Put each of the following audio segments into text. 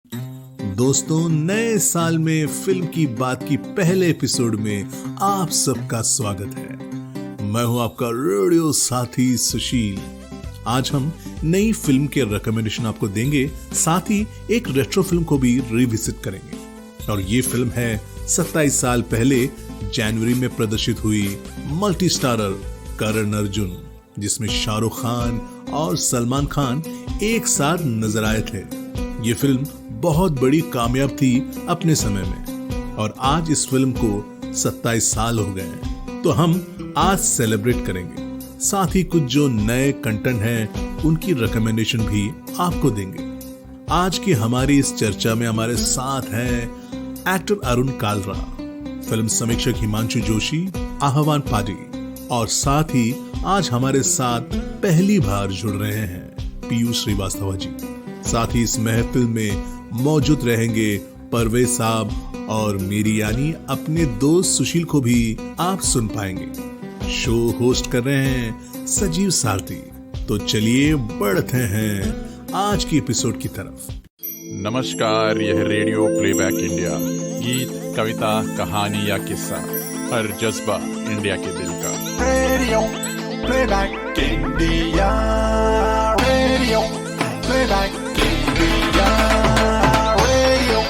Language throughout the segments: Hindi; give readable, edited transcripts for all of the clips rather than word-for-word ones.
दोस्तों, नए साल में फिल्म की बात की पहले एपिसोड में आप सबका स्वागत है। मैं हूं आपका रेडियो साथी सुशील। आज हम नई फिल्म के रिकमेंडेशन आपको देंगे, साथ ही एक रेट्रो फिल्म को भी रिविजिट करेंगे। और ये फिल्म है 27 साल पहले जनवरी में प्रदर्शित हुई मल्टी स्टारर करण अर्जुन, जिसमें शाहरुख खान और सलमान खान एक साथ नजर आए थे। ये फिल्म बहुत बड़ी कामयाब थी अपने समय में और आज इस फिल्म को 27 साल हो गए हैं, तो हम आज सेलिब्रेट करेंगे। साथ ही कुछ जो नए कंटेंट हैं उनकी रिकमेंडेशन भी आपको देंगे। आज की हमारी इस चर्चा में हमारे साथ हैं एक्टर अरुण कालरा, फिल्म समीक्षक हिमांशु जोशी, आहवान पाजी, और साथ ही आज हमारे साथ पहली बार जुड़ रहे हैं पीयूष श्रीवास्तव जी। साथ ही इस महफिल में मौजूद रहेंगे परवेज साहब और मेरी यानी अपने दोस्त सुशील को भी आप सुन पाएंगे। शो होस्ट कर रहे हैं सजीव सारथी। तो चलिए बढ़ते हैं आज की एपिसोड की तरफ। नमस्कार, यह रेडियो प्लेबैक इंडिया। गीत, कविता, कहानी या किस्सा, हर जज्बा इंडिया के दिल का। Radio playback India, radio playback India, radio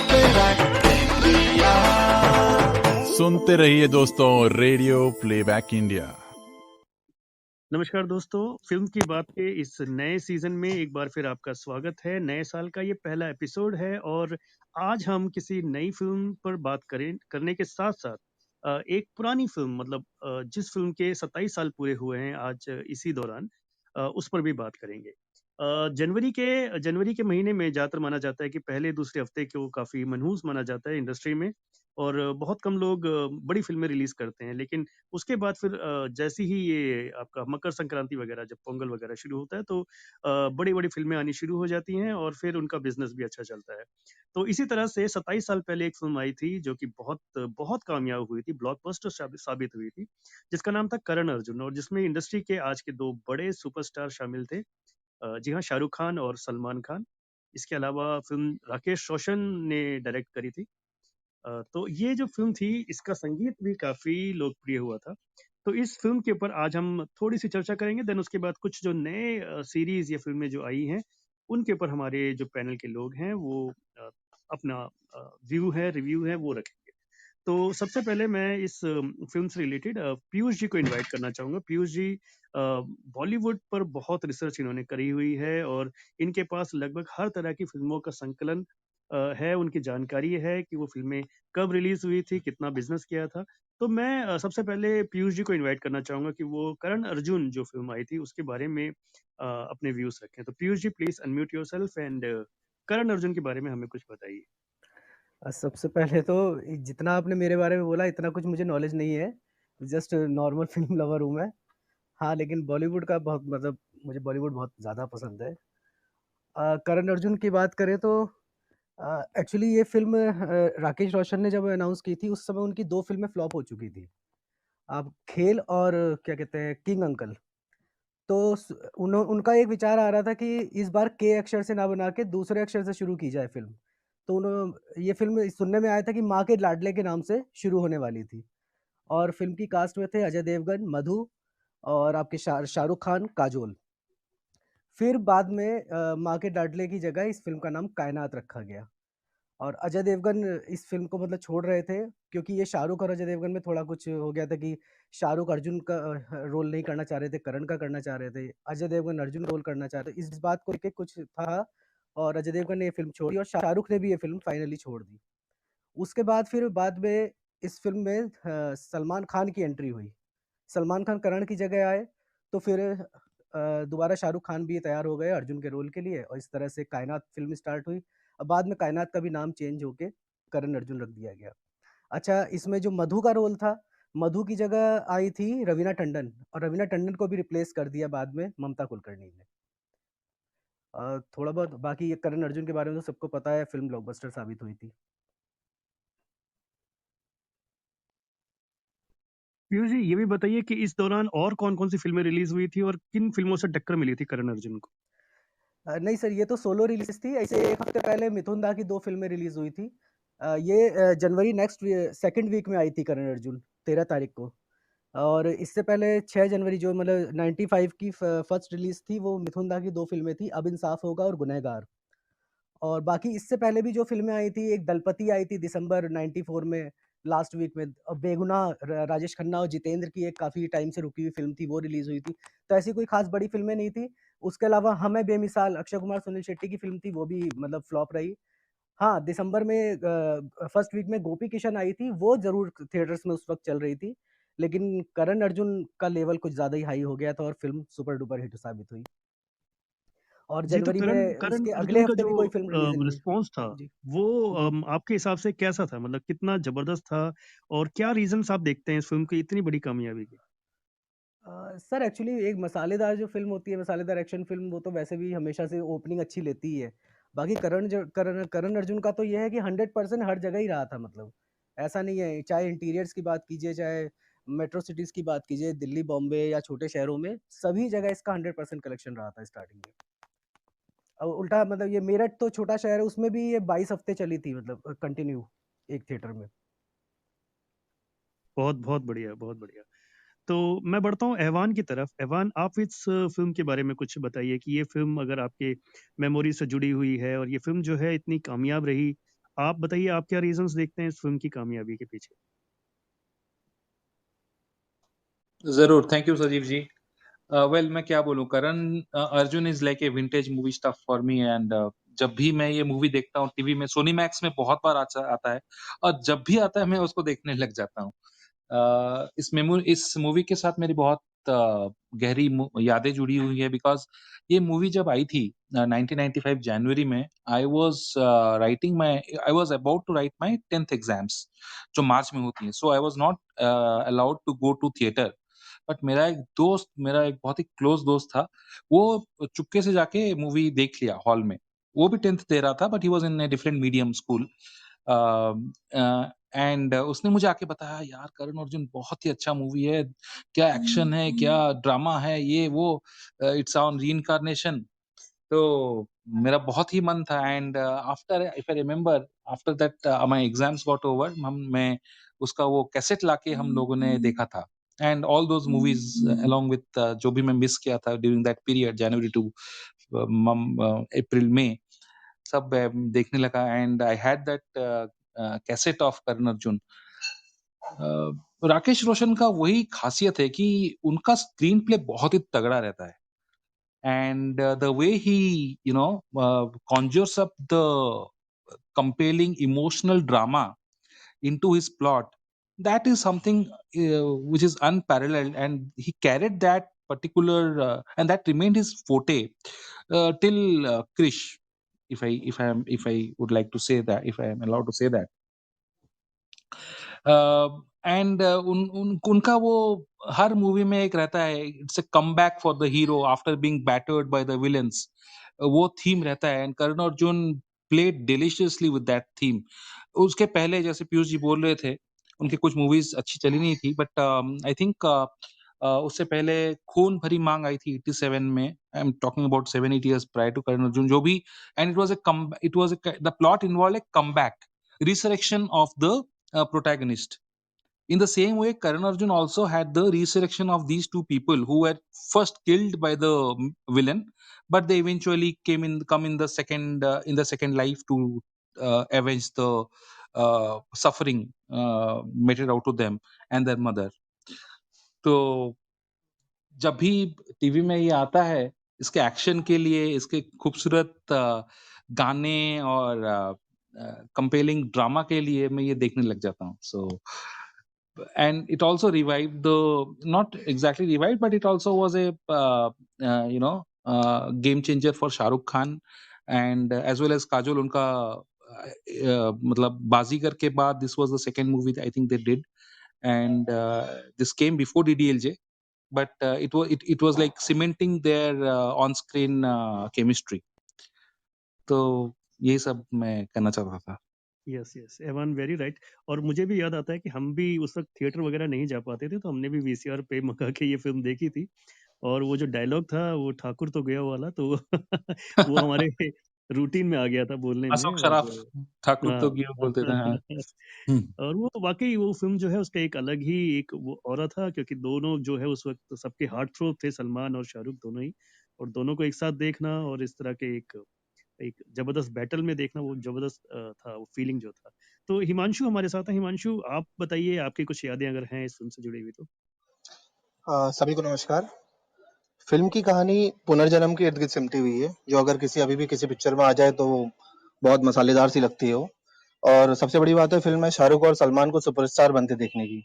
playback India. सुनते रहिए दोस्तों, रेडियो प्लेबैक इंडिया। नमस्कार दोस्तों, फिल्म की बात के इस नए सीजन में एक बार फिर आपका स्वागत है। नए साल का ये पहला एपिसोड है और आज हम किसी नई फिल्म पर बात करने के साथ साथ एक पुरानी फिल्म, मतलब जिस फिल्म के 27 साल पूरे हुए हैं आज इसी दौरान, उस पर भी बात करेंगे। जनवरी के महीने में ज़्यादातर माना जाता है कि पहले दूसरे हफ्ते को काफ़ी मनहूस माना जाता है इंडस्ट्री में, और बहुत कम लोग बड़ी फिल्में रिलीज़ करते हैं। लेकिन उसके बाद फिर जैसे ही ये आपका मकर संक्रांति वगैरह, जब पोंगल वगैरह शुरू होता है, तो बड़ी-बड़ी फिल्में आनी शुरू हो जाती हैं और फिर उनका बिज़नेस भी अच्छा चलता है। तो इसी तरह से 27 साल पहले एक फिल्म आई थी जो कि बहुत बहुत कामयाब हुई थी, ब्लॉकबस्टर साबित हुई थी, जिसका नाम था करण अर्जुन, और जिसमें इंडस्ट्री के आज के 2 बड़े सुपरस्टार शामिल थे। जी हाँ, शाहरुख खान और सलमान खान। इसके अलावा फिल्म राकेश रोशन ने डायरेक्ट करी थी। तो ये जो फ़िल्म थी, इसका संगीत भी काफ़ी लोकप्रिय हुआ था। तो इस फ़िल्म के ऊपर आज हम थोड़ी-सी चर्चा करेंगे, देन उसके बाद कुछ जो नए सीरीज़ या फ़िल्में जो आई हैं, उनके ऊपर हमारे जो पैनल के लोग हैं वो अपना रिव्यू है वो रखेंगे। तो सबसे पहले मैं इस फ़िल्म से रिलेटेड पीयूष जी को इनवाइट करना चाहूँगा। पीयूष जी बॉलीवुड पर बहुत रिसर्च इन्होंने करी हुई है और इनके पास लगभग हर तरह की फ़िल्मों का संकलन है, उनकी जानकारी है कि वो फ़िल्में कब रिलीज़ हुई थी, कितना बिज़नेस किया था। तो मैं सबसे पहले पीयूष जी को इनवाइट करना चाहूँगा कि वो करण अर्जुन जो फ़िल्म आई थी, उसके बारे में अपने व्यूज़ रखें। तो Piyush ji, please unmute yourself and Karan Arjun के बारे में हमें कुछ बताइए। सबसे पहले तो जितना आपने मेरे बारे में बोला इतना कुछ मुझे नॉलेज नहीं है। जस्ट नॉर्मल फ़िल्म लवर हूँ मैं। हाँ, लेकिन बॉलीवुड का बहुत मतलब मुझे बॉलीवुड बहुत ज़्यादा पसंद है। करण अर्जुन की बात करें तो एक्चुअली ये फ़िल्म राकेश रोशन ने जब अनाउंस की थी उस समय उनकी 2 फ़िल्में फ्लॉप हो चुकी थी। अब खेल और क्या कहते हैं किंग अंकल। तो स उनका एक विचार आ रहा था कि इस बार के अक्षर से ना बना के दूसरे अक्षर से शुरू की जाए फ़िल्म। तो ये फ़िल्म सुनने में आया था कि माँ के लाडले के नाम से शुरू होने वाली थी। और फ़िल्म की कास्ट में थे अजय देवगन, मधु और आपके शाहरुख खान, काजोल। फिर बाद में माँ के लाडले की जगह इस फ़िल्म का नाम कायनात रखा गया। और अजय देवगन इस फ़िल्म को मतलब छोड़ रहे थे क्योंकि ये शाहरुख और अजय देवगन में थोड़ा कुछ हो गया था कि शाहरुख अर्जुन का रोल नहीं करना चाह रहे थे, करण का करना चाह रहे थे। अजय देवगन अर्जुन रोल करना चाह रहे थे। इस बात को लेके कुछ था और अजय देवगन ने ये फ़िल्म छोड़ दी और शाहरुख ने भी ये फ़िल्म फाइनली छोड़ दी। उसके बाद फिर बाद में इस फ़िल्म में सलमान खान की एंट्री हुई। सलमान खान करण की जगह आए, तो फिर दोबारा शाहरुख खान भी तैयार हो गए अर्जुन के रोल के लिए और इस तरह से कायनात फ़िल्म स्टार्ट हुई। अब बाद में कायनात का भी नाम चेंज होके करण अर्जुन रख दिया गया। अच्छा, इसमें जो मधु का रोल था, मधु की जगह आई थी रवीना टंडन और रवीना टंडन को भी रिप्लेस कर दिया बाद में ममता कुलकर्णी ने। थोड़ा बहुत बाकी ये करण अर्जुन के बारे में तो सबको पता है, फ़िल्म ब्लॉकबस्टर साबित हुई थी। पीयूष जी, ये भी बताइए कि इस दौरान और कौन-कौन सी फ़िल्में रिलीज़ हुई थी और किन फ़िल्मों से टक्कर मिली थी करण अर्जुन को? नहीं सर, ये तो सोलो रिलीज़ थी। ऐसे 1 हफ्ते पहले मिथुन दा की 2 फ़िल्में रिलीज़ हुई थी। ये जनवरी नेक्स्ट सेकंड वीक में आई थी करण अर्जुन, 13 तारीख को। और इससे पहले 6 जनवरी जो मतलब 95 की फर्स्ट रिलीज़ थी, वो मिथुन दा की 2 फ़िल्में थी, अब इंसाफ होगा और गुनहगार। और बाकी इससे पहले भी जो फ़िल्में आई थी, एक दलपति आई थी दिसंबर 94 में, लास्ट वीक में। बेगुनाह राजेश खन्ना और जितेंद्र की एक काफ़ी टाइम से रुकी हुई फ़िल्म थी, वो रिलीज़ हुई थी। तो ऐसी कोई ख़ास बड़ी फ़िल्में नहीं थी। उसके अलावा हम हैं बेमिसाल, अक्षय कुमार, सुनील शेट्टी की फ़िल्म थी, वो भी मतलब फ्लॉप रही। हाँ, दिसंबर में फर्स्ट वीक में गोपी किशन आई थी, वो ज़रूर थिएटर्स में उस वक़्त चल रही थी। लेकिन करण अर्जुन का लेवल कुछ ज़्यादा ही हाई हो गया था और फ़िल्म सुपर डुपर हिट साबित हुई। और जी, तो जनवरी करण में करण इसके अगले अर्जुन का हफ्ते जो भी कोई फ़िल्म रिलीज़ नहीं हुई। रिस्पॉन्स था, जी, वो जी। आपके हिसाब से कैसा था? मतलब कितना ज़बरदस्त था और क्या रीज़न्स आप देखते हैं इस फ़िल्म की इतनी बड़ी कामयाबी के? सर एक्चुअली एक मसालेदार जो फ़िल्म होती है, मसालेदार एक्शन फ़िल्म, वो तो वैसे भी हमेशा से ओपनिंग अच्छी लेती ही है। बाकी करण अर्जुन का तो ये है कि 100% हर जगह ही रहा था मतलब। ऐसा नहीं है, चाहे इंटीरियर्स की बात कीजिए, चाहे मेट्रो सिटीज़ की बात कीजिए, दिल्ली, बॉम्बे या छोटे शहरों में, सभी जगह इसका 100% कलेक्शन रहा था स्टार्टिंग में। और उल्टा मतलब ये मेरठ तो छोटा शहर है, उसमें भी ये 22 हफ्ते चली थी मतलब कंटिन्यू एक थिएटर में। बहुत, बहुत बढ़िया, बहुत बढ़िया। तो मैं बढ़ता हूँ ऐवान की तरफ। ऐवान, आप इस फ़िल्म के बारे में कुछ बताइए कि ये फ़िल्म अगर आपके मेमोरी से जुड़ी हुई है और ये फ़िल्म जो है इतनी कामयाब रही, आप बताइए आप क्या रीज़न्स देखते हैं इस फ़िल्म की कामयाबी के पीछे? ज़रूर, thank you Sanjeev ji. Well मैं क्या बोलूँ, Karan Arjun is like a vintage movie stuff for me and जब भी मैं ये मूवी देखता हूँ टीवी में, सोनी मैक्स में बहुत बार आता है और जब भी आता है मैं उसको देखने लग जाता हूँ। इस मूवी के साथ मेरी बहुत गहरी यादें जुड़ी हुई है बिकॉज़ ये मूवी जब आई थी 1995 जनवरी में, I was about to write my 10th exams जो मार्च में होती हैं। So I was not allowed to go to theatre. But मेरा एक बहुत ही क्लोज़ दोस्त था, वो चुपके से जाके मूवी देख लिया हॉल में। वो भी 10th दे रहा था but he was in a different medium school. And उसने मुझे आके बताया, यार करण अर्जुन बहुत ही अच्छा मूवी है, क्या एक्शन है, क्या ड्रामा है, ये वो, इट्स ऑन रीइंकार्नेशन। तो मेरा बहुत ही मन था and after if I remember after that my exams got over, हम मैं उसका वो कैसेट लाके हम लोगों ने देखा था and all those movies along with जो भी मैं मिस किया था during that period January to April में, सब देखने लगा and I had that cassette of Karan Arjun. Rakesh Roshan का वही खासियत है कि उनका स्क्रीन प्ले बहुत ही तगड़ा रहता है and the way he conjures up the compelling emotional drama into his plot, that is something which is unparalleled, and he carried that particular and that remained his forte till Krish, if I would like to say that, if I am allowed to say that. And उनका वो हर मूवी में एक रहता है, it's a comeback for the hero after being battered by the villains, वो थीम रहता है and Karan Arjun played deliciously with that theme. उसके पहले जैसे पीयूष जी बोल रहे थे, उनकी कुछ मूवीज अच्छी चली नहीं थी बट आई थिंक उससे पहले खून भरी मांग आई थी 87 में, I am talking about 7-8 years prior to Karan Arjun, जो भी, and it was the plot involve a comeback, resurrection of the protagonist. In the same way, Karan Arjun also had the resurrection of these two people who were first killed by the villain, but they eventually come in the second life to avenge the suffering meted out to them and their mother. तो जब भी टीवी में ये आता है, इसके एक्शन के लिए, इसके खूबसूरत गाने और कंपेलिंग ड्रामा के लिए मैं ये देखने लग जाता हूँ। सो and it also revived the, not exactly revived, but it also was a game changer for Shah Rukh Khan and as well as Kajol. Unka मतलब बाजीगर के बाद this was the second movie I think they did, and this came before DDLJ, but it was like cementing their on screen chemistry. तो यही सब मैं कहना चाहता था। Yes, yes, Evan very right. और मुझे भी याद आता है कि हम भी उस वक़्त थिएटर वगैरह नहीं जा पाते थे, तो हमने भी वीसीआर पे मँगा के ये फ़िल्म देखी थी। और वो जो डायलॉग था वो ठाकुर तो गया वाला, तो वो हमारे रूटीन में आ गया था बोलने में। अशोक और सराफ ठाकुर हाँ तो गियो बोलते थे, हाँ। हुँ। और वो वाक़ई वो फ़िल्म जो है उसका एक अलग ही एक वो ऑरा था, क्योंकि दोनों जो है उस वक़्त सबके हार्ट थ्रोब थे, सलमान और शाहरुख दोनों ही। और दोनों को एक साथ देखना और इस तरह के एक एक ज़बरदस्त बैटल में देखना, वो ज़बरदस्त था वो फ़ीलिंग जो था। तो हिमांशु हमारे साथ हैं। हिमांशु, आप बताइए आपकी कुछ यादें अगर हैं इस फ़िल्म से जुड़ी हुई तो? सभी को नमस्कार। फ़िल्म की कहानी पुनर्जन्म के इर्द-गिर्द सिमटी हुई है, जो अगर किसी अभी भी किसी पिक्चर में आ जाए तो बहुत मसालेदार सी लगती है वो। और सबसे बड़ी बात है फ़िल्म में शाहरुख और सलमान को सुपरस्टार बनते देखने की।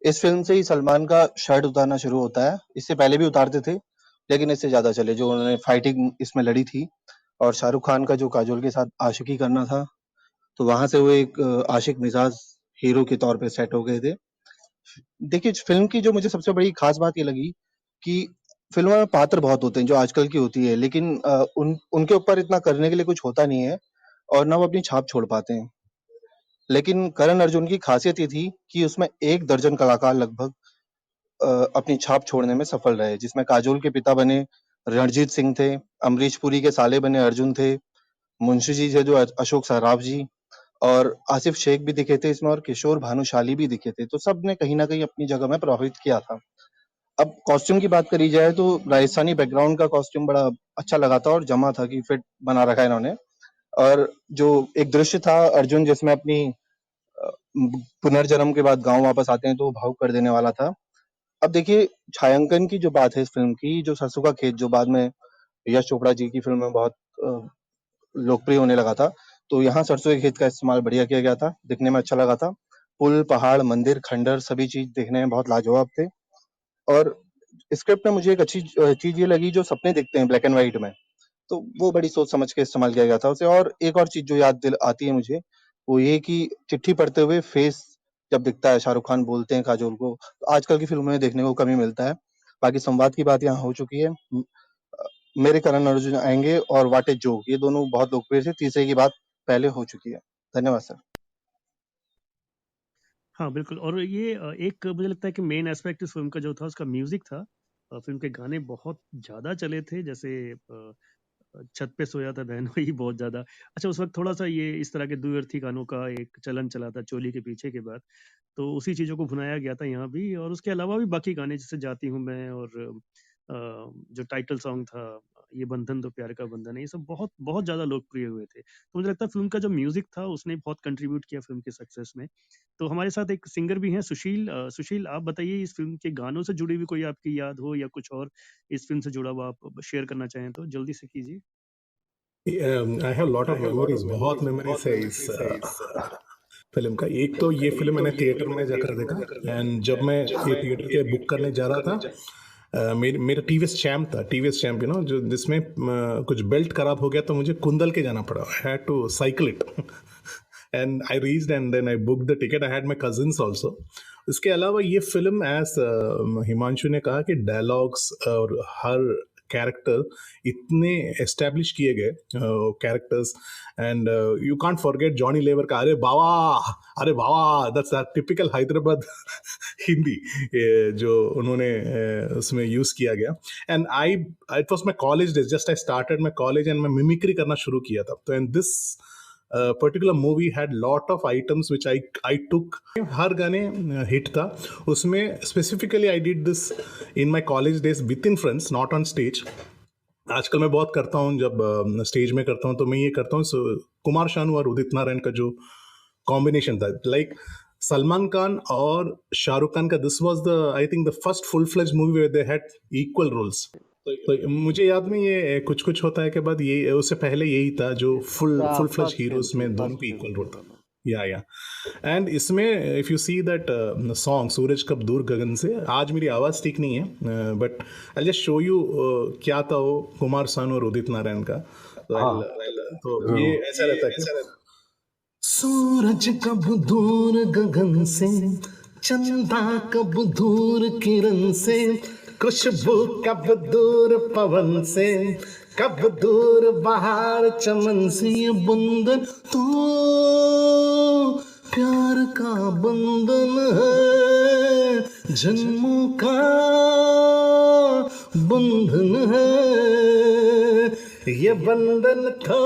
इस फ़िल्म से ही सलमान का शर्ट उतारना शुरू होता है। इससे पहले भी उतारते थे, लेकिन इससे ज़्यादा चले, जो उन्होंने फाइटिंग इसमें लड़ी थी। और शाहरुख खान का जो काजोल के साथ आशिकी करना था, तो वहाँ से वो एक आशिक मिज़ाज हीरो के तौर पे सेट हो गए थे। देखिए, फ़िल्म की जो मुझे सबसे बड़ी ख़ास बात ये लगी कि फ़िल्मों में पात्र बहुत होते हैं, जो आजकल की होती है, लेकिन उनके ऊपर इतना करने के लिए कुछ होता नहीं है और ना वो अपनी छाप छोड़ पाते हैं। लेकिन करण अर्जुन की ख़ासियत ये थी कि उसमें 1 दर्जन कलाकार लगभग अपनी छाप छोड़ने में सफल रहे, जिसमें काजोल के पिता बने रणजीत सिंह थे, अमरीश पुरी के साले बने अर्जुन थे, मुंशी जी थे जो अशोक सराफ जी, और आसिफ शेख भी दिखे थे इसमें और किशोर भानुशाली भी दिखे थे। तो सबने कहीं न कहीं अपनी जगह में प्रभावित किया था। अब कॉस्ट्यूम की बात करी जाए तो राजस्थानी बैकग्राउंड का कॉस्ट्यूम बड़ा अच्छा लगा था और जमा था कि फिट बना रखा है इन्होंने। और जो एक दृश्य था अर्जुन जिसमें अपनी पुनर्जन्म के बाद गाँव वापस आते हैं तो वो भावुक कर देने वाला था। अब देखिए, छायांकन की जो बात है इस फ़िल्म की, जो सरसों का खेत जो बाद में यश चोपड़ा जी की फ़िल्म में बहुत लोकप्रिय होने लगा था, तो यहाँ सरसों के खेत का इस्तेमाल बढ़िया किया गया था, दिखने में अच्छा लगा था। पुल, पहाड़, मंदिर, खंडर सभी चीज़ देखने में बहुत लाजवाब थे। और स्क्रिप्ट में मुझे एक अच्छी चीज़ ये लगी, जो सपने दिखते हैं ब्लैक एंड व्हाइट में, तो वो बड़ी सोच समझ के इस्तेमाल किया गया था उसे। और एक और चीज़ जो याद दिल आती है मुझे, वो ये कि चिट्ठी पढ़ते हुए फेस जब दिखता है, शाहरुख खान बोलते हैं काजोल को, तो आजकल की फ़िल्मों में देखने को कम ही मिलता है। बाकी संवाद की बात यहाँ हो चुकी है। मेरे करण अर्जुन आएँगे और व्हाट ए जोक, ये दोनों बहुत लोकप्रिय थे, तीसरे की बात पहले हो चुकी है। धन्यवाद सर। हाँ, बिल्कुल। और ये एक मुझे लगता है कि मेन एस्पेक्ट इस फ़िल्म का जो था उसका म्यूज़िक था। फ़िल्म के गाने बहुत ज़्यादा चले थे, जैसे छत पे सोया था बहनोई बहुत ज़्यादा। अच्छा, उस वक़्त थोड़ा-सा ये इस तरह के द्विअर्थी गानों का एक चलन चला था चोली के पीछे के बाद, तो उसी चीज़ों को भुनाया गया था यहाँ भी। और उसके अलावा भी बाकी गाने जैसे जाती हूँ मैं, और जो टाइटल सॉन्ग था, ये बंधन तो प्यार का बंधन है, ये सब बहुत बहुत ज़्यादा लोकप्रिय हुए थे। तो मुझे लगता है फ़िल्म का जो म्यूज़िक था उसने बहुत कंट्रीब्यूट किया फ़िल्म के सक्सेस में। तो हमारे साथ एक सिंगर भी हैं सुशील। सुशील, आप बताइए इस फ़िल्म के गानों से जुड़ी हुई कोई आपकी याद हो या कुछ और इस फ़िल्म से जुड़ा हुआ आप शेयर करना चाहें तो जल्दी से कीजिए। I have lot of memories, बहुत मेमोरीज है इस फिल्म का। एक तो ये फिल्म मैंने थिएटर में जाकर देखा, एंड जब मैं ये थिएटर के बुक करने जा रहा था, मेरा टीवीएस चैम्प था, टीवीएस चैम्प यू नो, जो जिसमें कुछ बेल्ट खराब हो गया तो मुझे कुंदल के जाना पड़ा, I had to cycle it and I reached and then I book the ticket, I had my cousins also. इसके अलावा ये फिल्म, एज हिमांशु ने कहा, कि डायलॉग्स और हर कैरेक्टर इतने एस्टेब्लिश किए गए characters, and you can't forget Johnny Lever का अरे बाबा, दैट्स टिपिकल हैदराबाद हिंदी जो उन्होंने उसमें यूज किया गया। And it was my college days, just I started my college and मैं मिमिक्री करना शुरू किया था, तो and this particular movie had lot of items which I took. हर गाने हिट था उसमें। Specifically I did this in my college days with in friends, not on stage. आजकल मैं बहुत करता हूँ, जब स्टेज में करता हूँ तो मैं ये करता हूँ, कुमार शानू और उदित नारायण का जो कॉम्बिनेशन था, लाइक सलमान खान और शाहरुख खान का, this was the I think the first full fledge movie where they had equal roles. तो मुझे याद में ये कुछ कुछ होता है के बाद, ये उससे पहले यही था जो फुल फ्लेज हीरोज में दोनों पे इक्वल रोल था। या एंड इसमें if you see that song सूरज कब दूर गगन से, आज मेरी आवाज़ ठीक नहीं है but I just show you क्या था वो कुमार सानू और उदित नारायण का। तो ये ऐसा रहता है, सूरज कब दूर गगन से, चंदा कब दूर किरण से, खुशबू कब दूर पवन से, कब दूर बहार चमन से, ये बंधन तो प्यार का बंधन है, जन्मों का बंधन है, ये बंधन तो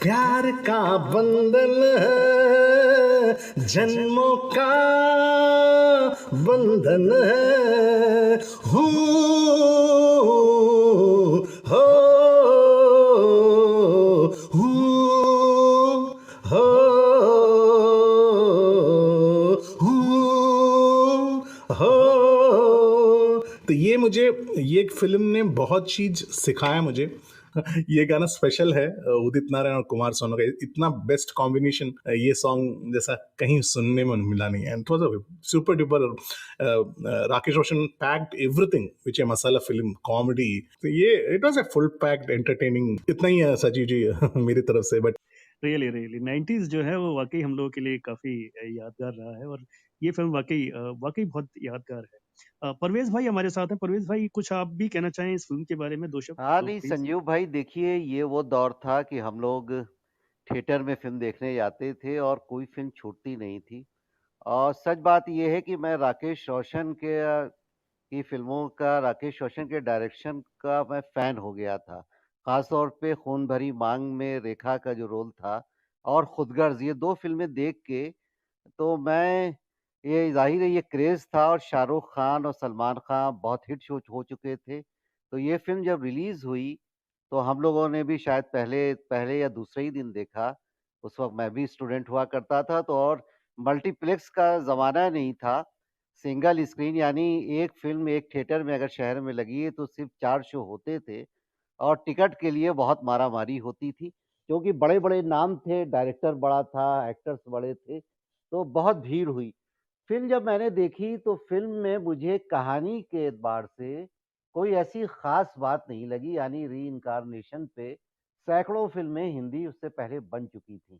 प्यार का बंधन है, जन्मों का बंधन है। हो हो हो हो। तो ये फिल्म ने बहुत चीज सिखाया मुझे। ये गाना स्पेशल है उदित नारायण और कुमार सोनू का। इतना बेस्ट कॉम्बिनेशन ये सॉन्ग जैसा कहीं सुनने में मिला नहीं है। And it was a super duper. Rakesh Roshan packed everything which A masala film, comedy. तो ये it was a full packed entertaining. इतना ही है सचिव जी मेरी तरफ से। बट रियली रियली 90s जो है वो वाकई हम लोगों के लिए काफी यादगार रहा है, और ये फिल्म वाकई वाकई बहुत यादगार है। परवेज भाई हमारे साथ हैं। परवेज भाई, कुछ आप भी कहना चाहें इस फिल्म के बारे में? 2 शब्द हाँ, तो नहीं प्लीज। संजीव भाई, देखिए ये वो दौर था कि हम लोग थिएटर में फ़िल्म देखने जाते थे और कोई फ़िल्म छूटती नहीं थी। और सच बात ये है कि मैं राकेश रोशन की फ़िल्मों का, राकेश रोशन के डायरेक्शन का मैं फ़ैन हो गया था। ख़ास तौर पे खून भरी माँग में रेखा का जो रोल था और खुदगर्ज़, ये 2 फ़िल्में देख के तो मैं, ये ज़ाहिर है ये क्रेज़ था, और शाहरुख खान और सलमान खान बहुत हिट हो चुके थे। तो ये फ़िल्म जब रिलीज़ हुई, तो हम लोगों ने भी शायद पहले पहले या दूसरे ही दिन देखा। उस वक़्त मैं भी स्टूडेंट हुआ करता था, तो और मल्टीप्लेक्स का ज़माना नहीं था। सिंगल स्क्रीन, यानी एक फ़िल्म एक थिएटर में अगर शहर में लगी है तो सिर्फ़ 4 शो होते थे, और टिकट के लिए बहुत मारामारी होती थी, क्योंकि बड़े-बड़े नाम थे, डायरेक्टर बड़ा था, एक्टर्स बड़े थे, तो बहुत भीड़ हुई। फ़िल्म जब मैंने देखी तो फ़िल्म में मुझे कहानी के एतबार से कोई ऐसी ख़ास बात नहीं लगी, यानी रीइन्कार्नेशन पे सैकड़ों फ़िल्में हिंदी उससे पहले बन चुकी थी।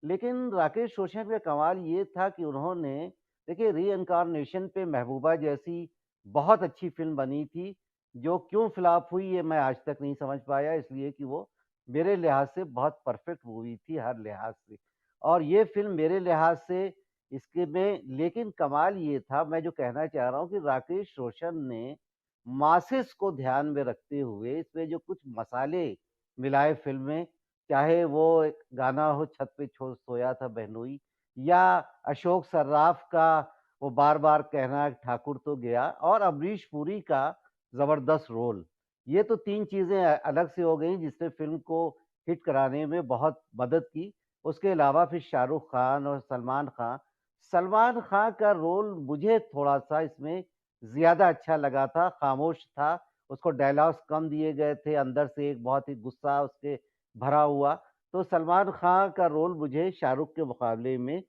लेकिन राकेश रोशन का कमाल ये था कि उन्होंने, देखिए रीइन्कार्नेशन पे महबूबा जैसी बहुत अच्छी फ़िल्म बनी थी, जो क्यों फ्लॉप हुई ये मैं आज तक नहीं समझ पाया, इसलिए कि वो मेरे लिहाज़ से बहुत परफ़ेक्ट मूवी थी हर लिहाज़ से। और ये फ़िल्म मेरे लिहाज़ से इसके में, लेकिन कमाल ये था, मैं जो कहना चाह रहा हूँ कि राकेश रोशन ने मासेस को ध्यान में रखते हुए इसमें जो कुछ मसाले मिलाए फ़िल्म में, चाहे वो एक गाना हो छत पे सोया था बहनोई, या अशोक सर्राफ का वो बार-बार कहना ठाकुर तो गया, और अमरीश पुरी का ज़बरदस्त रोल। ये तो 3 चीज़ें अलग से हो गई जिसने फ़िल्म को हिट कराने में बहुत मदद की। उसके अलावा फिर शाहरुख खान और सलमान खान का रोल मुझे थोड़ा-सा इसमें ज़्यादा अच्छा लगा था, खामोश था, उसको डायलॉग्स कम दिए गए थे, अंदर से एक बहुत ही गुस्सा उसके भरा हुआ। तो सलमान खान का रोल मुझे शाहरुख के मुकाबले में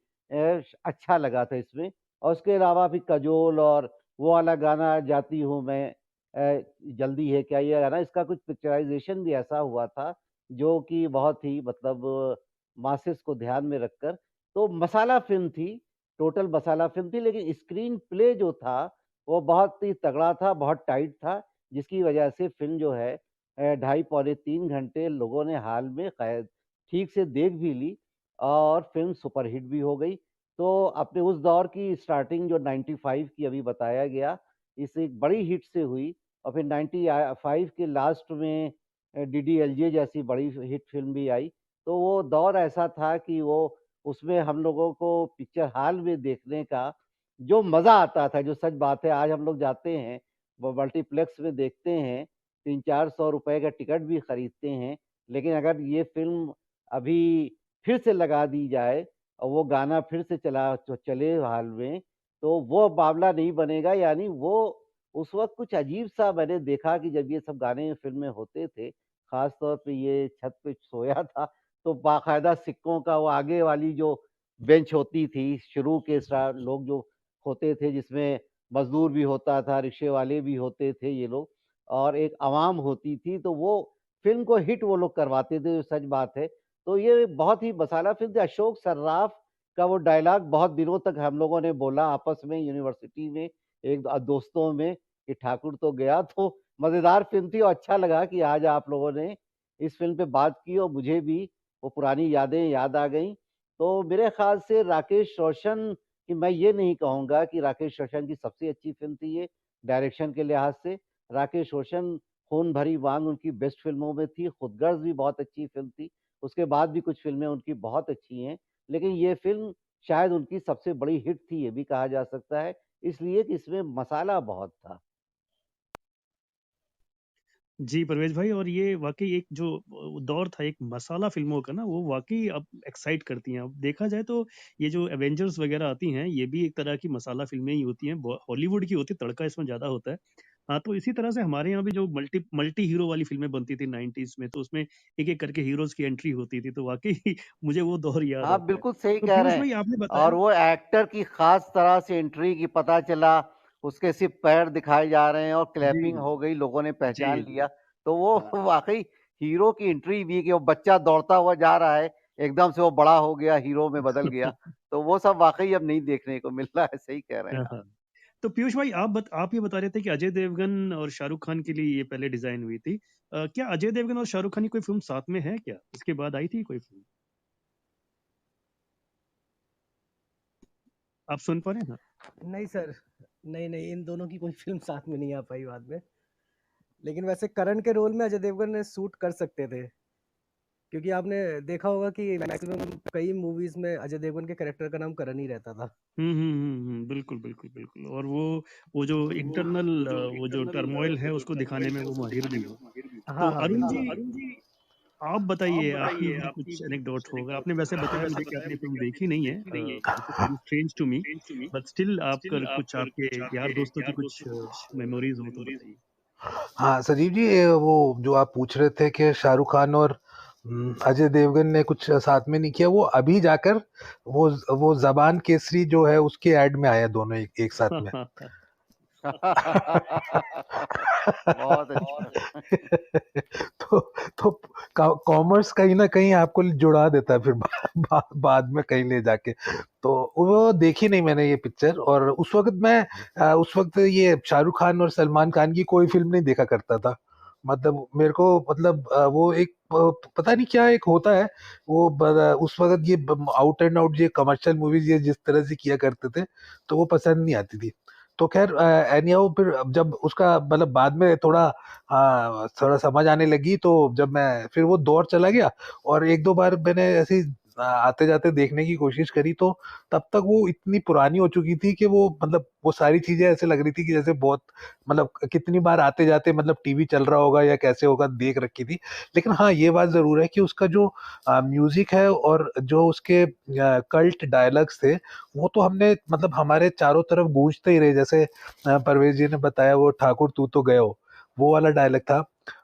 अच्छा लगा था इसमें। और उसके अलावा फिर काजोल और वो वाला गाना जाती हूँ मैं, जल्दी है क्या, ये गाना, इसका कुछ पिक्चराइज़ेशन भी ऐसा हुआ था, जो कि बहुत ही मतलब मासेस को ध्यान में रखकर, तो मसाला फ़िल्म थी, टोटल मसाला फ़िल्म थी, लेकिन स्क्रीन प्ले जो था, वो बहुत ही तगड़ा था, बहुत टाइट था, जिसकी वजह से फ़िल्म जो है ढाई पौने 3 घंटे लोगों ने हॉल में क़ैद ठीक से देख भी ली, और फ़िल्म सुपरहिट भी हो गई। तो अपने उस दौर की स्टार्टिंग जो 95 की अभी बताया गया, इस एक बड़ी हिट से हुई, और फिर 95 के लास्ट में डीडीएलजे जैसी बड़ी हिट फ़िल्म भी आई। तो वो दौर ऐसा था कि वो, उसमें हम लोगों को पिक्चर हॉल में देखने का जो मज़ा आता था, जो सच बात है, आज हम लोग जाते हैं, वो मल्टीप्लेक्स में देखते हैं, 300-400 रुपए का टिकट भी खरीदते हैं, लेकिन अगर ये फ़िल्म अभी फिर से लगा दी जाए और वो गाना फिर से चले हॉल में, तो वो मामला नहीं बनेगा। यानी वो उस वक़्त कुछ अजीब-सा मैंने देखा कि जब ये सब गाने फ़िल्म में होते थे, ख़ास तौर पे ये छत पे सोया था, तो बाकायदा सिक्कों का वो आगे वाली जो बेंच होती थी, शुरू के लोग जो होते थे, जिसमें मज़दूर भी होता था, रिक्शे वाले भी होते थे ये लोग, और एक अवाम होती थी, तो वो फ़िल्म को हिट वो लोग करवाते थे, जो सच बात है। तो ये बहुत ही मसाला फ़िल्म थी। अशोक सर्राफ का वो डायलॉग बहुत दिनों तक हम लोगों ने बोला आपस में यूनिवर्सिटी में, एक दोस्तों में, कि ठाकुर तो गया, तो मज़ेदार फ़िल्म थी, और अच्छा लगा कि आज आप लोगों ने इस फ़िल्म पे बात की और मुझे भी वो पुरानी यादें याद आ गईं। तो मेरे ख़्याल से राकेश रोशन की, मैं ये नहीं कहूँगा कि राकेश रोशन की सबसे अच्छी फ़िल्म थी ये, डायरेक्शन के लिहाज से। राकेश रोशन, खून भरी मांग उनकी बेस्ट फ़िल्मों में थी, खुदगर्ज़ भी बहुत अच्छी फ़िल्म थी, उसके बाद भी कुछ फ़िल्में उनकी बहुत अच्छी हैं, लेकिन ये फ़िल्म शायद उनकी सबसे बड़ी हिट थी, ये भी कहा जा सकता है, इसलिए कि इसमें मसाला बहुत था। जी, परवेज़ भाई, और ये वाक़ई एक जो दौर था एक मसाला फ़िल्मों का ना, वो वाक़ई अब एक्साइट करती हैं। अब देखा जाए तो ये जो एवेंजर्स वग़ैरह आती हैं, ये भी एक तरह की मसाला फ़िल्में ही होती हैं, ब हॉलीवुड की होती है, तड़का इसमें ज़्यादा होता है। हाँ, तो इसी तरह से हमारे यहाँ भी जो मल्टी मल्टी हीरो वाली फ़िल्में बनती थी 90s में, तो उसमें एक-एक करके हीरोज़ की एंट्री होती थी, तो वाक़ई मुझे वो दौर याद आप आता है। बिल्कुल सही तो कह रहे पीयूष हैं भाई आपने और बताया। वो एक्टर की ख़ास तरह से एंट्री की पता चला, उसके सिर्फ़ पैर दिखाए जा रहे हैं और जी, क्लैपिंग हो गई, लोगों ने पहचान जी, लिया। तो वो हाँ। वाक़ई हीरो की एंट्री भी कि वो बच्चा दौड़ता हुआ जा रहा है, एकदम से वो बड़ा हो गया, हीरो में बदल गया। तो वो सब वाक़ई अब नहीं देखने को मिल रहा है, सही कह रहे हैं हाँ, आप। हाँ। तो पीयूष भाई आप ये बता रहे थे कि अजय देवगन और शाहरुख खान के लिए ये पहले डिज़ाइन हुई थी। क्या अजय देवगन और शाहरुख खान की कोई फ़िल्म साथ में है क्या? इसके बाद आई थी कोई फ़िल्म? आप सुन पा रहे हैं? हाँ। नहीं सर, नहीं, इन दोनों की कोई फ़िल्म साथ में नहीं आ पाई बाद में। लेकिन वैसे करण के रोल में अजय देवगन ने सूट कर सकते थे, क्योंकि आपने देखा होगा कि मैक्सिमम कई मूवीज़ में अजय देवगन के कैरेक्टर का नाम करण ही रहता था। बिल्कुल, बिल्कुल, बिल्कुल, और वो जो इंटरनल वो जो टर्मॉइल है उसको दिखाने में वो माहिर भी हैं। तो हाँ, हाँ, अरुण बिल्कुल। जी, आप बताइए, आपकी भी कुछ एनेक्डोट होगा। आपने वैसे बताया मुझे कि आपने फ़िल्म देखी नहीं है, which is very strange to me, but still आपका कुछ आपके यार दोस्तों की कुछ मेमोरीज़ हो तो बताइए? हाँ, संजीव जी, ये वो जो आप पूछ रहे थे कि शाहरुख खान और अजय देवगन ने कुछ साथ में नहीं किया, वो अभी जाकर वो ज़बान केसरी जो है उसके ऐड में आए हैं दोनों एक साथ में। बहुत अच्छा। तो तो कॉमर्स कहीं न कहीं आपको जुड़ा देता है फिर बाद में कहीं ले जाके। तो वो देखी नहीं मैंने ये पिक्चर, और उस वक़्त ये शाहरुख खान और सलमान खान की कोई फ़िल्म नहीं देखा करता था। मतलब मेरे को मतलब वो एक पता नहीं क्या एक होता है, वो उस वक़्त ये आउट एंड आउट ये कमर्शियल मूवीज़ ये जिस तरह से किया करते थे, तो वो पसंद नहीं आती थी। तो ख़ैर एनी हाउ फिर अब जब उसका मतलब बाद में थोड़ा थोड़ा समझ आने लगी, तो जब मैं फिर वो दौर चला गया और 1-2 बार मैंने ऐसे ही आते-जाते देखने की कोशिश करी, तो तब तक वो इतनी पुरानी हो चुकी थी कि वो मतलब वो सारी चीज़ें ऐसे लग रही थी कि जैसे बहुत मतलब कितनी बार आते-जाते मतलब टीवी चल रहा होगा या कैसे होगा देख रखी थी। लेकिन हाँ, ये बात ज़रूर है कि उसका जो म्यूज़िक है और जो उसके कल्ट डायलॉग्स थे, वो तो हमने मतलब हमारे चारों तरफ गूंजते ही रहे। जैसे परवेज़ जी ने बताया वो ठाकुर तू तो गयो, वो वाला डायलॉग था।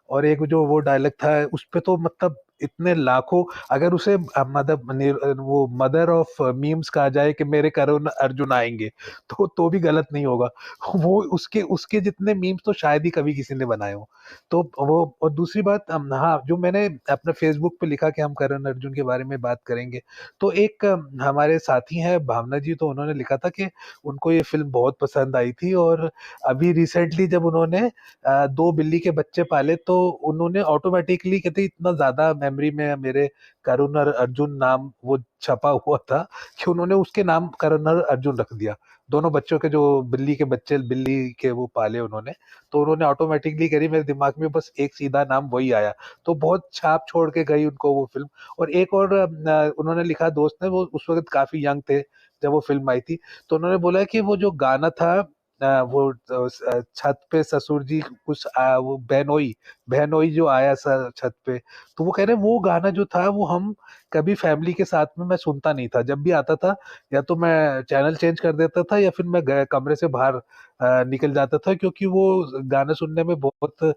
और एक जो वो डायलॉग था उसपे तो मतलब इतने लाखों, अगर उसे मतलब वो मदर ऑफ मीम्स कहा जाए कि मेरे करुण अर्जुन आएँगे, तो भी गलत नहीं होगा। वो उसके उसके जितने मीम्स तो शायद ही कभी किसी ने बनाए हों। तो वो और दूसरी बात हाँ, जो मैंने अपने फ़ेसबुक पे लिखा कि हम करण अर्जुन के बारे में बात करेंगे, तो एक हमारे साथी हैं भावना जी, तो उन्होंने लिखा था कि उनको ये फ़िल्म बहुत पसंद आई थी, और अभी रिसेंटली जब उन्होंने 2 बिल्ली के बच्चे पाले, तो उन्होंने ऑटोमैटिकली कहते इतना ज़्यादा मेमोरी में मेरे करुण और अर्जुन नाम वो छपा हुआ था कि उन्होंने उसके नाम करुण और अर्जुन रख दिया। दोनों बच्चों के जो बिल्ली के बच्चे बिल्ली के वो पाले उन्होंने, तो उन्होंने ऑटोमैटिकली करी मेरे दिमाग में बस एक सीधा नाम वही आया। तो बहुत छाप छोड़ के गई उनको वो फ़िल्म। और एक और उन्होंने लिखा दोस्त ने, वो उस वक़्त काफ़ी यंग थे जब वो फ़िल्म आई थी। तो उन्होंने बोला कि वो जो गाना था छत पे ससुर जी कुछ वो बहनोई जो आया छत पे, तो वो कह रहे हैं वो गाना जो था वो हम कभी फैमिली के साथ में मैं सुनता नहीं था। जब भी आता था या तो मैं चैनल चेंज कर देता था या फिर मैं कमरे से बाहर निकल जाता था, क्योंकि वो गाना सुनने में बहुत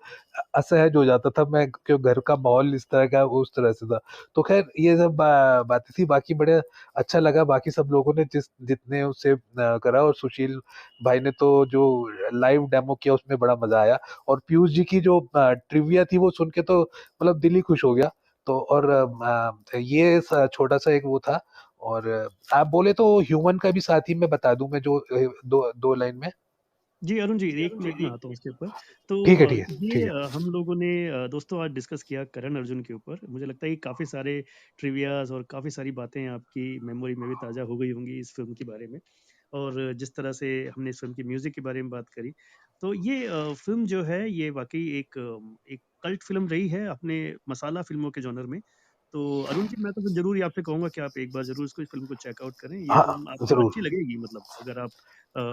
असहज हो जाता था मैं, क्यों घर का माहौल इस तरह का उस तरह से था। तो खैर ये सब बातें थी, बाकी बड़े अच्छा लगा बाकी सब लोगों ने जितने उससे करा, और सुशील भाई ने तो जो लाइव डेमो किया उसमें बड़ा मजा आया। और पीयूष जी की जो ट्रिविया थी वो सुन के तो मतलब दिल ही खुश हो गया। तो और ये छोटा सा एक वो था। और आप बोले तो ह्यूमन का भी साथ ही मैं बता दूं मैं, जो दो दो लाइन में। जी, अरुण जी, एक मिनट मैं आता हूँ उसके ऊपर। तो ठीक है, ठीक है, ये ठीक है। हम लोगों ने दोस्तों आज डिस्कस किया करण अर्जुन के ऊपर। मुझे लगता है कि काफ़ी सारे ट्रिवियाज़ और काफ़ी सारी बातें आपकी मेमोरी में भी ताज़ा हो गई होंगी इस फ़िल्म के बारे में। और जिस तरह से हमने इस फ़िल्म की म्यूज़िक के बारे में बात करी, तो ये फ़िल्म जो है ये वाक़ई एक कल्ट फ़िल्म रही है अपने मसाला फ़िल्मों के जॉनर में। तो अरुण जी मैं तो फिर ज़रूर ही आपसे कहूँगा कि आप एक बार ज़रूर इसको इस फ़िल्म को चेक आउट करें। ये हाँ, फ़िल्म आपको ज़रूर। अच्छी लगेगी मतलब अगर आप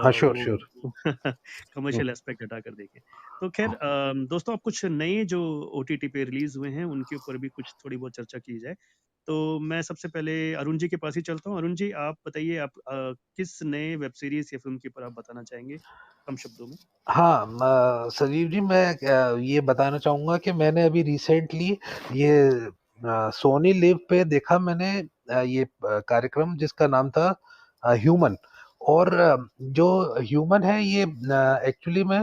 हाँ, श्योर, वो श्योर। हुँ, कमर्शियल एस्पेक्ट हटाकर देखें। तो ख़ैर दोस्तों अब कुछ नए जो ओटीटी पे रिलीज़ हुए हैं उनके ऊपर भी कुछ थोड़ी बहुत चर्चा की जाए। तो मैं सबसे पहले अरुण जी के पास ही चलता हूँ। अरुण जी आप बताइए आप किस नए वेब सीरीज़ या फ़िल्म के ऊपर आप बताना चाहेंगे कम शब्दों में? हाँ, संजीव जी मैं ये बताना चाहूँगा कि मैंने अभी रिसेंटली ये सोनी लिव पे देखा मैंने ये कार्यक्रम जिसका नाम था ह्यूमन। और जो ह्यूमन है ये एक्चुअली में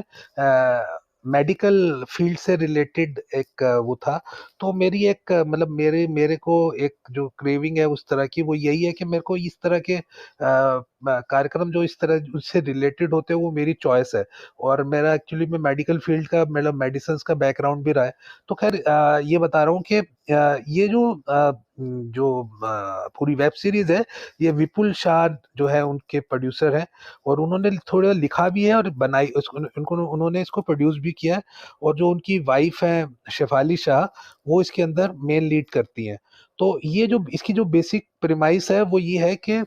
मेडिकल फील्ड से रिलेटेड एक वो था। तो मेरी एक मतलब मेरे को एक जो क्रेविंग है उस तरह की वो यही है कि मेरे को इस तरह के कार्यक्रम जो इस तरह उससे रिलेटेड होते हैं वो मेरी चॉइस है। और मेरा एक्चुअली में मेडिकल फील्ड का मतलब मेडिसिन का बैकग्राउंड भी रहा है। तो खैर ये बता रहा हूँ कि ये जो पूरी वेब सीरीज है ये विपुल शाह जो है उनके प्रोड्यूसर हैं। और उन्होंने थोड़ा लिखा भी है और बनाई उन्होंने इसको प्रोड्यूस भी किया है। और जो उनकी वाइफ है शेफाली शाह वो इसके अंदर मेन लीड करती हैं। तो ये जो इसकी जो बेसिक प्रेमाइस है वो ये है कि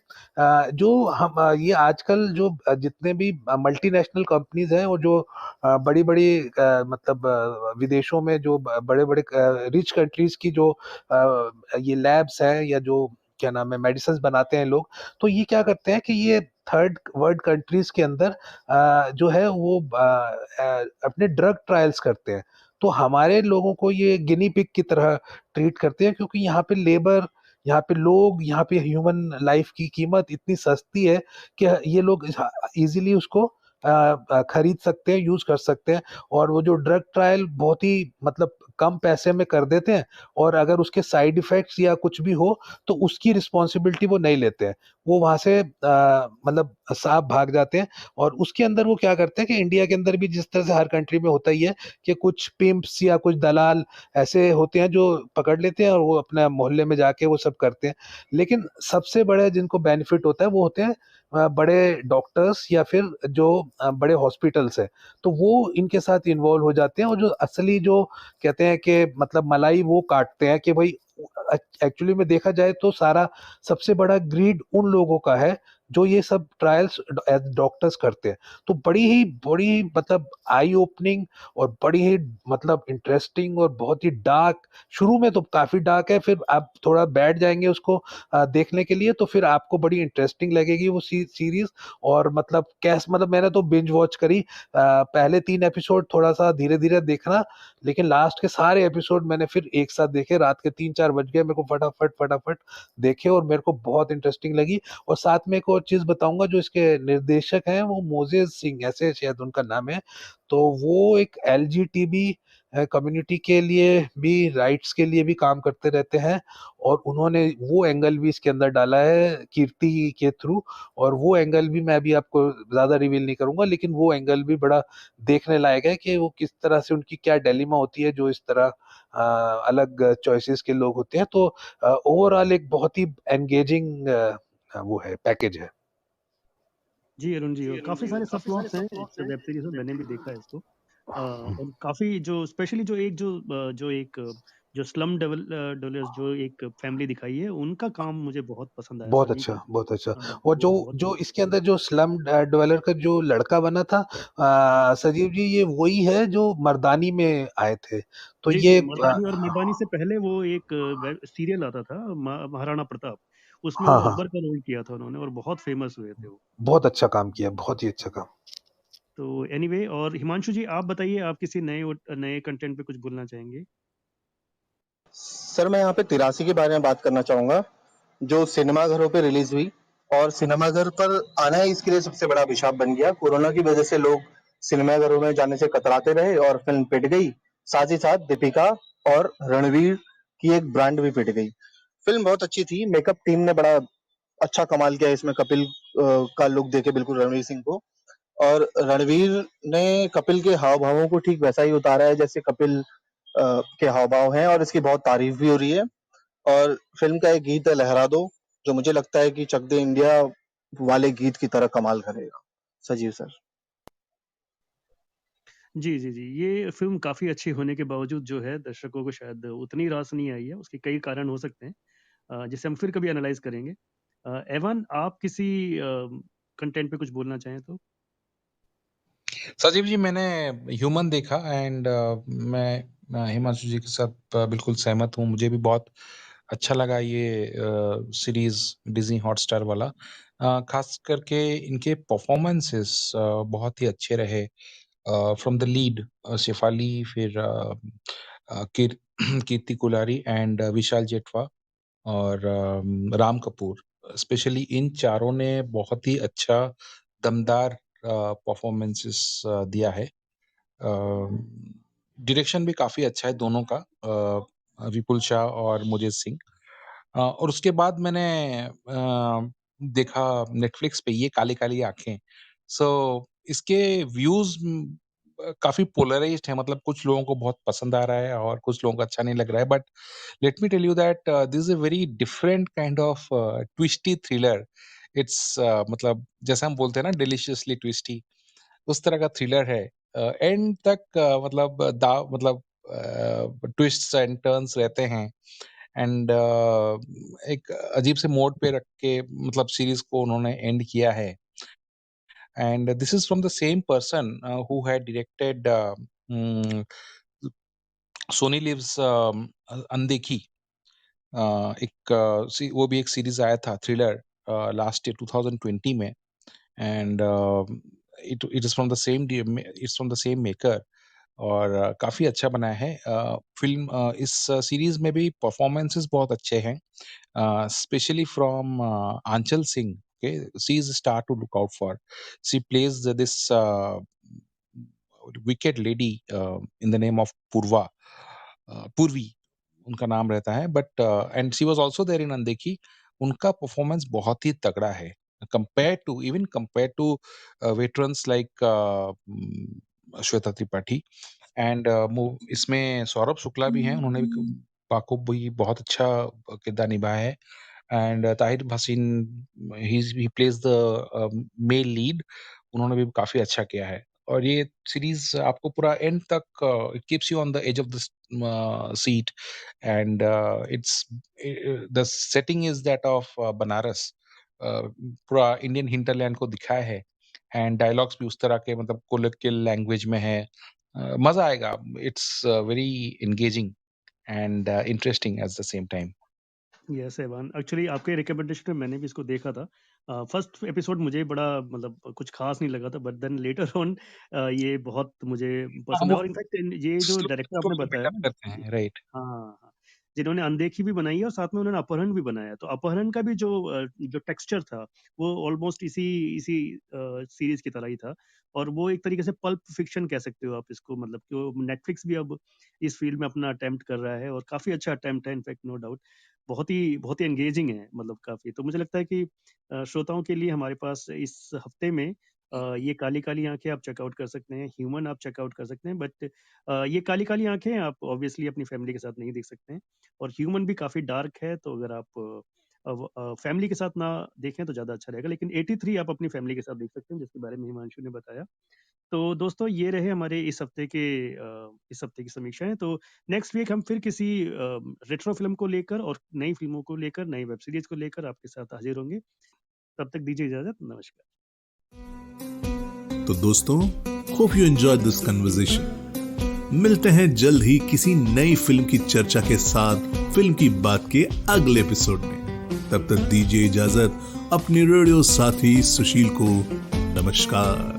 जो हम ये आजकल जो जितने भी मल्टीनेशनल कंपनीज हैं और जो बड़ी-बड़ी मतलब विदेशों में जो बड़े-बड़े रिच कंट्रीज की जो ये लैब्स हैं या जो क्या नाम है मेडिसिन्स बनाते हैं लोग। तो ये क्या करते हैं कि ये थर्ड वर्ल्ड कंट्रीज के अंदर जो है वो अपने ड्रग ट्रायल्स करते हैं। तो हमारे लोगों को ये गिनी पिग की तरह ट्रीट करते हैं क्योंकि यहाँ पे लेबर, यहाँ पे लोग, यहाँ पे ह्यूमन लाइफ की कीमत इतनी सस्ती है कि ये लोग इजीली उसको खरीद सकते हैं, यूज कर सकते हैं। और वो जो ड्रग ट्रायल बहुत ही मतलब कम पैसे में कर देते हैं। और अगर उसके साइड इफेक्ट्स या कुछ भी हो तो उसकी रिस्पॉन्सिबिलिटी वो नहीं लेते हैं। वो वहां से मतलब साफ भाग जाते हैं। और उसके अंदर वो क्या करते हैं कि इंडिया के अंदर भी जिस तरह से हर कंट्री में होता ही है कि कुछ पिम्प्स या कुछ दलाल ऐसे होते हैं जो पकड़ लेते हैं और वो अपने मोहल्ले में जाके वो सब करते हैं। लेकिन सबसे बड़े जिनको बेनिफिट होता है वो होते हैं बड़े डॉक्टर्स या फिर जो बड़े हॉस्पिटल्स हैं। तो वो इनके साथ इन्वॉल्व हो जाते हैं और जो असली जो कहते हैं कि मतलब मलाई वो काटते हैं कि भाई एक्चुअली में देखा जाए तो सारा सबसे बड़ा ग्रीड उन लोगों का है जो ये सब ट्रायल्स डॉक्टर्स करते हैं। तो बड़ी मतलब आई ओपनिंग और बड़ी ही मतलब इंटरेस्टिंग और बहुत ही डार्क। शुरू में तो काफी डार्क है फिर आप थोड़ा बैठ जाएंगे उसको देखने के लिए तो फिर आपको बड़ी इंटरेस्टिंग लगेगी वो सीरीज। और मतलब कैस मतलब मैंने तो बिंज वॉच करी पहले 3 एपिसोड थोड़ा सा धीरे-धीरे देखना। लेकिन लास्ट के सारे एपिसोड मैंने फिर एक साथ देखे रात के 3-4 बज गए मेरे को फटाफट देखे और मेरे को बहुत इंटरेस्टिंग लगी। और साथ में एक और चीज़ बताऊँगा जो इसके निर्देशक हैं वो मोज़ेस सिंह ऐसे शायद उनका नाम है। तो वो एक एलजीटीबी कम्युनिटी के लिए भी राइट्स के लिए भी काम करते रहते हैं। और उन्होंने वो एंगल भी इसके अंदर डाला है कीर्ति के थ्रू। और वो एंगल भी मैं अभी आपको ज़्यादा रिवील नहीं करूँगा लेकिन वो एंगल भी बड़ा देखने लायक है कि वो किस तरह से उनकी क्या डिलेमा होती है जो इस तरह अलग चॉइसेस के लोग होते हैं। तो ओवरऑल एक बहुत ही एंगेजिंग वो है पैकेज है। जी, अरुण जी और काफ़ी सारे सबप्लॉट्स हैं इस वेब सीरीज़ में, मैंने भी देखा है इसको। और काफ़ी जो स्पेशली जो स्लम डवेलर्स जो एक फैमिली दिखाई है, उनका काम मुझे बहुत पसंद आया बहुत सभी अच्छा, का। बहुत अच्छा। और वो जो बहुत जो इसके अंदर जो स्लम डवेलर का जो लड़का बना था संजीव जी ये वही है जो मर्दानी में आए थे। तो जी, जी, ये मर्दानी और मर्दानी से पहले वो एक वेब सीरियल आता था महाराणा प्रताप, उसमें हाँ, वो हाँ। अकबर का रोल किया था उन्होंने और बहुत फेमस हुए थे वो। बहुत अच्छा काम किया, बहुत ही अच्छा काम। तो एनीवे और हिमांशु जी आप बताइए आप किसी नए कंटेंट पे कुछ बोलना चाहेंगे? सर मैं यहाँ पे 83 के बारे में बात करना चाहूंगा जो सिनेमाघरों पे रिलीज हुई। और सिनेमाघर पर आना ही इसके लिए सबसे बड़ा अभिशाप बन गया। कोरोना की वजह से लोग सिनेमाघरों में जाने से कतराते रहे और फिल्म पिट गई। साथ ही साथ दीपिका और रणवीर की एक ब्रांड भी पिट गई। फिल्म बहुत अच्छी थी। मेकअप टीम ने बड़ा अच्छा कमाल किया इसमें। कपिल का लुक देके बिल्कुल रणवीर सिंह को। और रणवीर ने कपिल के हाव भावों को ठीक वैसा ही उतारा है जैसे कपिल के हाव भाव हैं। और इसकी बहुत तारीफ भी हो रही है। और फिल्म का एक गीत है लहरा दो जो मुझे लगता है कि चक दे इंडिया वाले गीत की तरह कमाल करेगा। सजीव सर। जी, जी, जी। ये फ़िल्म काफ़ी अच्छी होने के बावजूद जो है दर्शकों को शायद उतनी रास नहीं आई है, उसके कई कारण हो सकते हैं जिसे हम फिर कभी एनालाइज़ करेंगे। एवान आप किसी कंटेंट पे कुछ बोलना चाहें तो? सजीव जी, मैंने ह्यूमन देखा एंड मैं हिमांशु जी के साथ बिल्कुल सहमत हूँ। मुझे भी बहुत अच्छा लगा ये सीरीज़ डिज़नी हॉटस्टार वाला। ख़ास करके इनके परफ़ॉर्मेंसेस बहुत ही अच्छे रहे। फ्रॉम द लीड शेफाली, फिर कीर कीर्ति कोलारी एंड विशाल जेठवा और राम कपूर। स्पेशली इन चारों ने बहुत ही अच्छा दमदार परफ़ॉर्मेंसेस दिया है। डायरेक्शन भी काफ़ी अच्छा है दोनों का, विपुल शाह और मोजेज़ सिंह। और उसके बाद मैंने देखा नेटफ्लिक्स पे ये काली काली आँखें। सो इसके व्यूज़ काफ़ी पोलराइज़्ड है, मतलब कुछ लोगों को बहुत पसंद आ रहा है और कुछ लोगों को अच्छा नहीं लग रहा है। But let me tell you that this is a very different kind of twisty thriller. It's मतलब जैसे हम बोलते हैं ना डिलिशियसली ट्विस्टी, उस तरह का थ्रिलर है। एंड तक मतलब ट्विस्ट्स एंड टर्न्स रहते हैं एंड एक अजीब से मोड पे रख के मतलब सीरीज को उन्होंने एंड किया है। And this is from the same person who had directed Sony LIV's Undekhi. वो भी एक सीरीज आया था थ्रिलर लास्ट ईयर 2020 में and it is from the same it's from the same maker और काफ़ी अच्छा बनाया है। फ़िल्म इस सीरीज़ में भी परफ़ॉर्मेंसेस बहुत अच्छे हैं, specially from Aanchal Singh. Okay, she is a star to look out for. She plays this wicked lady in the name of Purva, Purvi उनका नाम रहता है, but and she was also there in Undekhi. उनका परफ़ॉर्मेंस बहुत ही तगड़ा है, compared to veterans like Shweta Tripathi. And इसमें सौरभ शुक्ला भी हैं, उन्होंने भी बाखूबी बहुत अच्छा किरदार निभाया है। And Tahir Bhasin, he plays the male lead, उन्होंने भी काफ़ी अच्छा किया है। और ये सीरीज़ आपको पूरा एंड तक it keeps you on the edge of the seat and it's the setting is that of Banaras. पूरा इंडियन हिंटरलैंड को दिखाया है एंड डायलॉग्स भी उस तरह के मतलब कोलोकियल लैंग्वेज में है। मज़ा आएगा। It's very engaging and interesting at the same time. Yes Evan, actually आपके रिकमेंडेशन में मैंने भी इसको देखा था। फर्स्ट एपिसोड मुझे बड़ा मतलब कुछ खास नहीं लगा था, बट देन लेटर ऑन ये बहुत मुझे हाँ, पसंद है वो और इनफैक्ट ये जो डायरेक्टर आपने स्लो बताया बिल्डअप ना, करते हैं, राइट। हाँ, हाँ, जिन्होंने अनदेखी भी बनाई है और साथ में उन्होंने अपहरण भी बनाया। तो अपहरण का भी जो टेक्सचर था, वो ऑलमोस्ट इसी इसी सीरीज़ की तरह ही था और वो एक तरीके से पल्प फिक्शन कह सकते हो आप इसको, मतलब कि नेटफ्लिक्स भी अब इस फ़ील्ड में अपना अटेम्प्ट कर रहा है और काफ़ी अच्छा अटेम्प्ट है इनफैक्ट, नो डाउट। बहुत ही एंगेजिंग है मतलब काफ़ी। तो मुझे लगता है कि श्रोताओं के लिए हमारे पास इस हफ्ते में ये काली काली आँखें आप चेकआउट कर सकते हैं, ह्यूमन आप चेकआउट कर सकते हैं, बट ये काली काली आँखें आप ऑब्वियसली अपनी फैमिली के साथ नहीं देख सकते हैं और ह्यूमन भी काफ़ी डार्क है, तो अगर आप फैमिली के साथ ना देखें तो ज़्यादा अच्छा रहेगा, लेकिन 83 आप अपनी फैमिली के साथ देख सकते हैं, जिसके बारे में हिमांशु ने बताया। तो दोस्तों ये रहे हमारे इस हफ्ते की समीक्षाएँ। तो नेक्स्ट वीक हम फिर किसी रेट्रो फ़िल्म को लेकर और नई फ़िल्मों को लेकर, नई वेब सीरीज़ को लेकर आपके साथ हाज़िर होंगे। तब तक दीजिए इजाज़त, नमस्कार। तो दोस्तों, hope you enjoy this conversation. मिलते हैं जल्द ही किसी नई फिल्म की चर्चा के साथ फिल्म की बात के अगले एपिसोड में। तब तक दीजिए इजाजत अपने रेडियो साथी सुशील को। नमस्कार।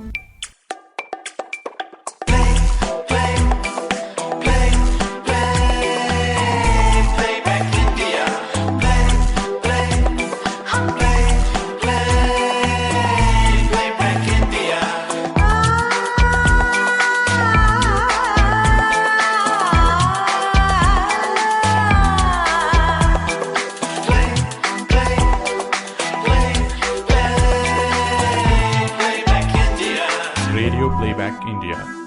Radio Playback India.